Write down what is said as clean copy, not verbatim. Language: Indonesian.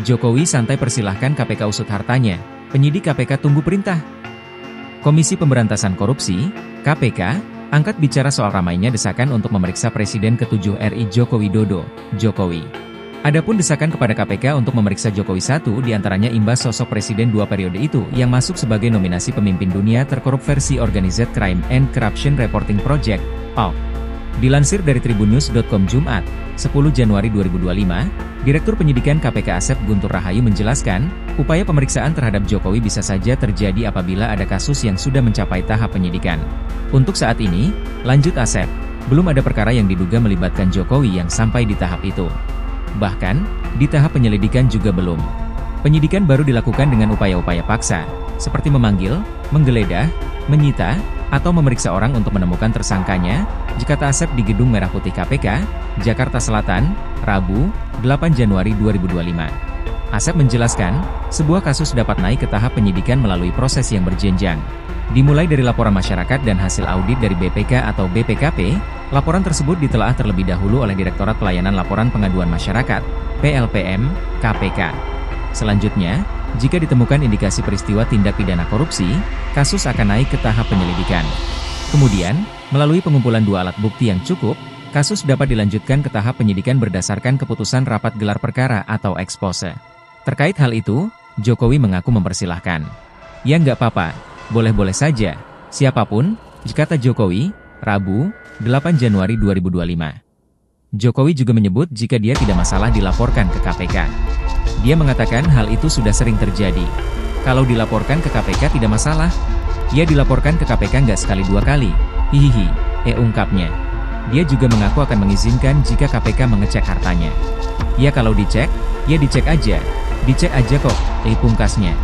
Jokowi santai persilahkan KPK usut hartanya, penyidik KPK tunggu perintah. Komisi Pemberantasan Korupsi, KPK, angkat bicara soal ramainya desakan untuk memeriksa Presiden ke-7 RI Joko Widodo, Jokowi. Adapun desakan kepada KPK untuk memeriksa Jokowi diantaranya imbas sosok Presiden 2 periode itu yang masuk sebagai nominasi pemimpin dunia terkorup versi Organized Crime and Corruption Reporting Project, OCR. Dilansir dari tribunnews.com Jumat, 10 Januari 2025, Direktur Penyidikan KPK Asep Guntur Rahayu menjelaskan, upaya pemeriksaan terhadap Jokowi bisa saja terjadi apabila ada kasus yang sudah mencapai tahap penyidikan. Untuk saat ini, lanjut Asep, belum ada perkara yang diduga melibatkan Jokowi yang sampai di tahap itu. Bahkan, di tahap penyelidikan juga belum. Penyidikan baru dilakukan dengan upaya-upaya paksa, seperti memanggil, menggeledah, menyita, atau memeriksa orang untuk menemukan tersangkanya, kata Asep di Gedung Merah Putih KPK, Jakarta Selatan, Rabu, 8 Januari 2025. Asep menjelaskan, sebuah kasus dapat naik ke tahap penyidikan melalui proses yang berjenjang. Dimulai dari laporan masyarakat dan hasil audit dari BPK atau BPKP, laporan tersebut ditelaah terlebih dahulu oleh Direktorat Pelayanan Laporan Pengaduan Masyarakat, PLPM, KPK. Selanjutnya, jika ditemukan indikasi peristiwa tindak pidana korupsi, kasus akan naik ke tahap penyelidikan. Kemudian, melalui pengumpulan 2 alat bukti yang cukup, kasus dapat dilanjutkan ke tahap penyidikan berdasarkan keputusan rapat gelar perkara atau ekspose. Terkait hal itu, Jokowi mengaku mempersilahkan. Ya nggak apa-apa, boleh-boleh saja, siapapun, kata Jokowi, Rabu, 8 Januari 2025. Jokowi juga menyebut jika dia tidak masalah dilaporkan ke KPK. Dia mengatakan hal itu sudah sering terjadi. Kalau dilaporkan ke KPK tidak masalah. Ia dilaporkan ke KPK nggak sekali 2 kali. Hihihi, ungkapnya. Dia juga mengaku akan mengizinkan jika KPK mengecek hartanya. Ya kalau dicek, ya dicek aja. Dicek aja kok, pungkasnya.